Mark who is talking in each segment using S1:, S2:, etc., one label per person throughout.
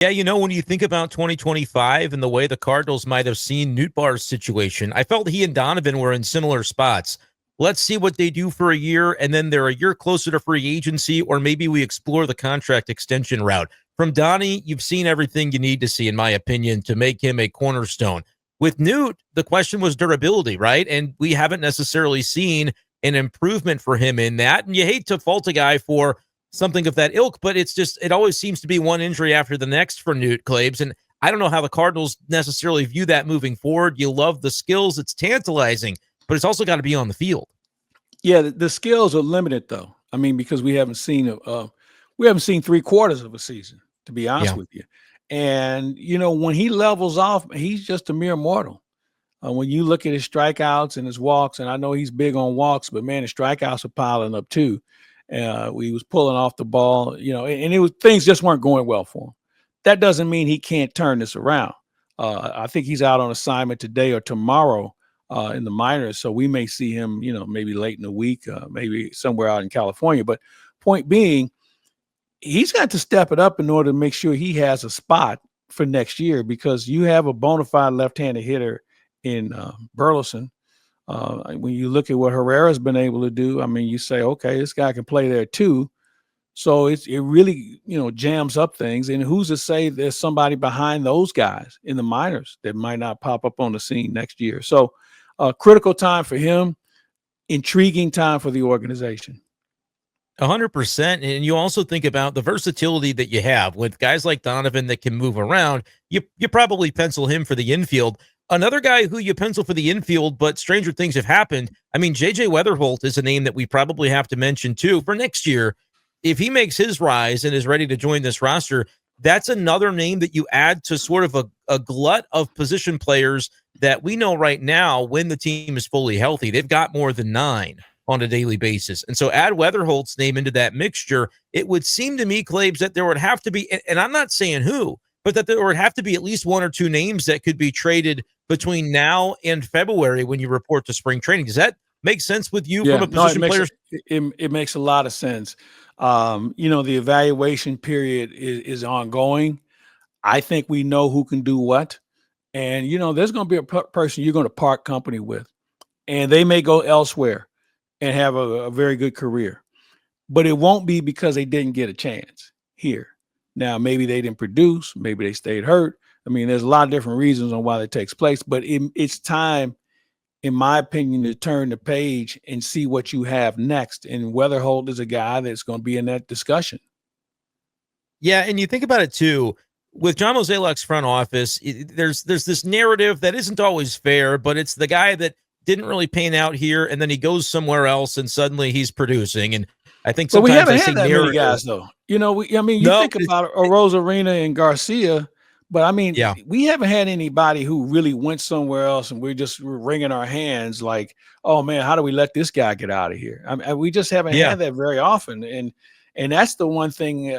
S1: Yeah, when you think about 2025 and the way the Cardinals might have seen Nootbaar's situation, I felt he and Donovan were in similar spots. Let's see what they do for a year, and then they're a year closer to free agency, or maybe we explore the contract extension route. From Donnie, you've seen everything you need to see, in my opinion, to make him a cornerstone. With Newt, the question was durability, right? And we haven't necessarily seen an improvement for him in that. And you hate to fault a guy for something of that ilk, but it always seems to be one injury after the next for Newt Claibs. And I don't know how the Cardinals necessarily view that moving forward. You love the skills, it's tantalizing, but it's also got to be on the field.
S2: Yeah, the skills are limited though. I mean, because we haven't seen 3/4 of a season, to be honest
S1: Yeah.
S2: with you. And when he levels off, he's just a mere mortal. When you look at his strikeouts and his walks, and I know he's big on walks, but man, his strikeouts are piling up too. He was pulling off the ball, and it was things just weren't going well for him. That doesn't mean he can't turn this around. I think he's out on assignment today or tomorrow in the minors, so we may see him, maybe late in the week, maybe somewhere out in California. But point being, he's got to step it up in order to make sure he has a spot for next year, because you have a bona fide left-handed hitter in Burleson. When you look at what Herrera's been able to do, I mean, you say, okay, this guy can play there too. So it really, jams up things. And who's to say there's somebody behind those guys in the minors that might not pop up on the scene next year? So critical time for him, intriguing time for the organization.
S1: 100%. And you also think about the versatility that you have with guys like Donovan that can move around. You probably pencil him for the infield. Another guy who you pencil for the infield, but stranger things have happened. I mean, JJ Weatherholt is a name that we probably have to mention too for next year. If he makes his rise and is ready to join this roster, that's another name that you add to sort of a glut of position players that we know right now when the team is fully healthy. They've got more than 9 on a daily basis. And so add Weatherholt's name into that mixture. It would seem to me, Claibs, that there would have to be, and I'm not saying who, but that there would have to be at least 1 or 2 names that could be traded between now and February when you report to spring training. Does that make sense with you from a position player?
S2: It makes a lot of sense. The evaluation period is ongoing. I think we know who can do what. And, there's going to be a person you're going to part company with, and they may go elsewhere and have a very good career. But it won't be because they didn't get a chance here. Now, maybe they didn't produce, maybe they stayed hurt. I mean, there's a lot of different reasons on why that takes place, but it's time, in my opinion, to turn the page and see what you have next. And Weatherholt is a guy that's going to be in that discussion.
S1: Yeah, and you think about it too, with John Mozeliak's front office, there's this narrative that isn't always fair, but it's the guy that didn't really pan out here, and then he goes somewhere else, and suddenly he's producing. And I think sometimes
S2: we haven't
S1: had
S2: that many guys, though. You think about Rosarina and Garcia, but I mean, we haven't had anybody who really went somewhere else, and we're wringing our hands like, oh man, how do we let this guy get out of here? I mean, we just haven't had that very often, and that's the one thing.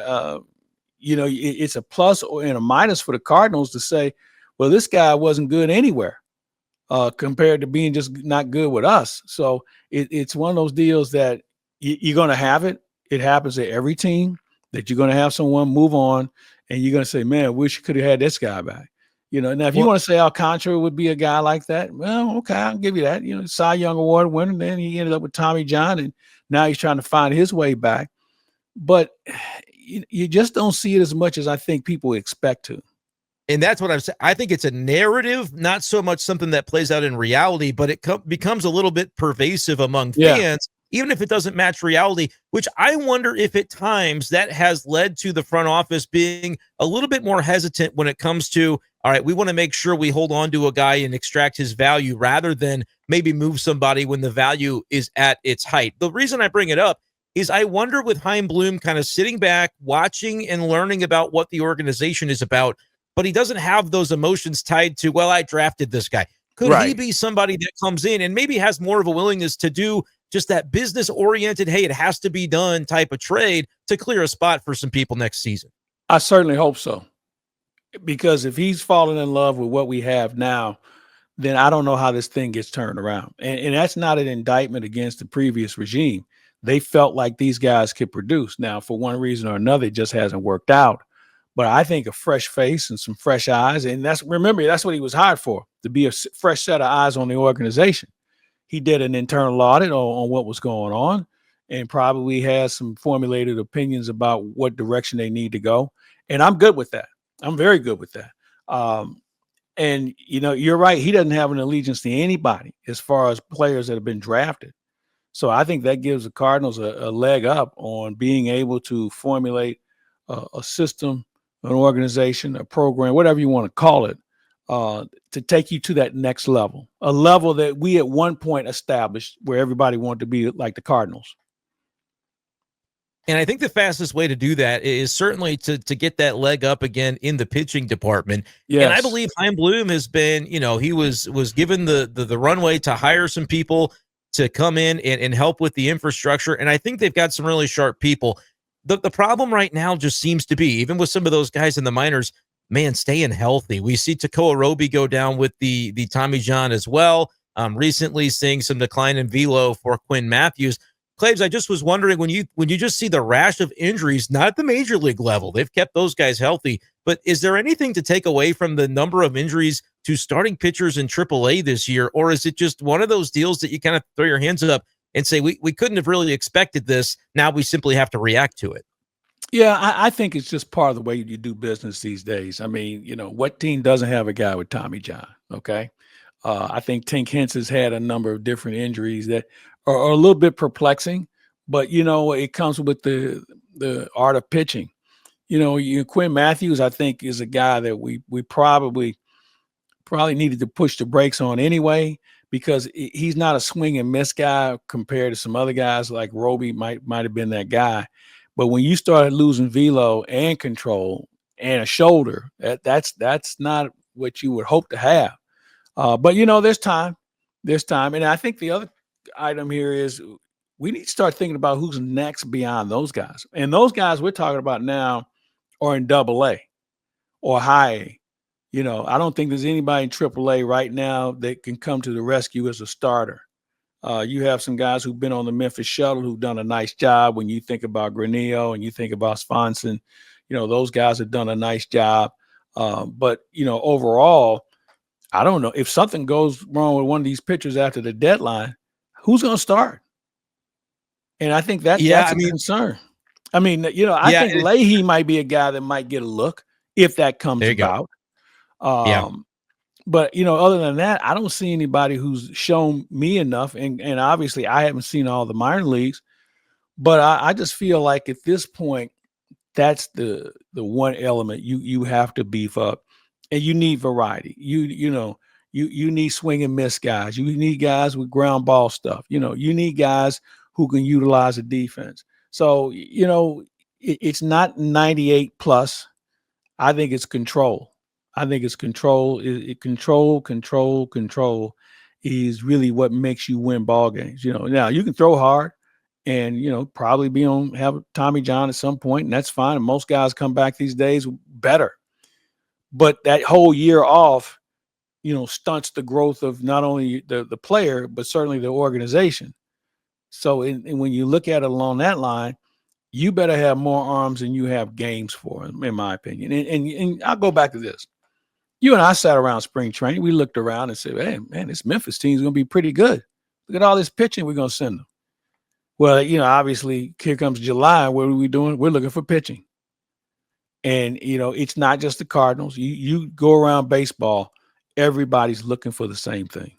S2: It's a plus and a minus for the Cardinals to say, well, this guy wasn't good anywhere compared to being just not good with us. So it's one of those deals that you're going to have it. It happens at every team that you're going to have someone move on, and you're going to say, man, I wish you could have had this guy back. Now if you want to say Alcantara would be a guy like that, well, okay, I'll give you that. Cy Young Award winner, then he ended up with Tommy John, and now he's trying to find his way back. But you just don't see it as much as I think people expect to.
S1: And that's what I'm saying. I think it's a narrative, not so much something that plays out in reality, but it becomes a little bit pervasive among fans, even if it doesn't match reality, which I wonder if at times that has led to the front office being a little bit more hesitant when it comes to, all right, we want to make sure we hold on to a guy and extract his value rather than maybe move somebody when the value is at its height. The reason I bring it up is I wonder with Chaim Bloom kind of sitting back, watching and learning about what the organization is about, but he doesn't have those emotions tied to, well, I drafted this guy. Could he be somebody that comes in and maybe has more of a willingness to do just that business-oriented, hey, it has to be done type of trade to clear a spot for some people next season?
S2: I certainly hope so, because if he's fallen in love with what we have now, then I don't know how this thing gets turned around. And that's not an indictment against the previous regime. They felt like these guys could produce. Now, for one reason or another, it just hasn't worked out. But I think a fresh face and some fresh eyes, and remember, that's what he was hired for, to be a fresh set of eyes on the organization. He did an internal audit on what was going on and probably has some formulated opinions about what direction they need to go. And I'm good with that. I'm very good with that. And you're right. He doesn't have an allegiance to anybody as far as players that have been drafted. So I think that gives the Cardinals a leg up on being able to formulate a system, an organization, a program, whatever you want to call it, to take you to that next level, a level that we at one point established where everybody wanted to be like the Cardinals.
S1: And I think the fastest way to do that is certainly to get that leg up again in the pitching department.
S2: Yes.
S1: And I believe Chaim Bloom has been, he was given the runway to hire some people to come in and help with the infrastructure. And I think they've got some really sharp people. The problem right now just seems to be, even with some of those guys in the minors, man, staying healthy. We see Tekoa Roby go down with the Tommy John as well. Recently seeing some decline in velo for Quinn Matthews. Claves, I just was wondering, when you just see the rash of injuries, not at the major league level, they've kept those guys healthy, but is there anything to take away from the number of injuries to starting pitchers in AAA this year? Or is it just one of those deals that you kind of throw your hands up and say, we couldn't have really expected this, now we simply have to react to it?
S2: Yeah, I think it's just part of the way you do business these days. I mean, what team doesn't have a guy with Tommy John? Okay. I think Tink Hence has had a number of different injuries that are a little bit perplexing, but it comes with the art of pitching. Quinn Matthews, I think, is a guy that we probably needed to push the brakes on anyway, because he's not a swing and miss guy compared to some other guys like Roby might have been that guy. But when you started losing velo and control and a shoulder, that's not what you would hope to have. But there's time. And I think the other item here is we need to start thinking about who's next beyond those guys. And those guys we're talking about now are in AA or high A. I don't think there's anybody in AAA right now that can come to the rescue as a starter. You have some guys who've been on the Memphis Shuttle who've done a nice job. When you think about Granillo and you think about Swanson, those guys have done a nice job. But overall, I don't know if something goes wrong with one of these pitchers after the deadline, who's going to start? And I think that's a concern. I mean, I think Leahy might be a guy that might get a look if that comes about. But other than that, I don't see anybody who's shown me enough. And obviously I haven't seen all the minor leagues, but I just feel like at this point, that's the one element you have to beef up. And you need variety. You need swing and miss guys. You need guys with ground ball stuff. You need guys who can utilize a defense. So, it's not 98 plus. I think it's control. Control is really what makes you win ball games. Now you can throw hard and, probably have Tommy John at some point, and that's fine. And most guys come back these days better. But that whole year off, stunts the growth of not only the player, but certainly the organization. So when you look at it along that line, you better have more arms than you have games for, in my opinion. And I'll go back to this. You and I sat around spring training. We looked around and said, hey, man, this Memphis team's going to be pretty good. Look at all this pitching we're going to send them. Well, obviously, here comes July. What are we doing? We're looking for pitching. And, it's not just the Cardinals. You go around baseball, everybody's looking for the same thing.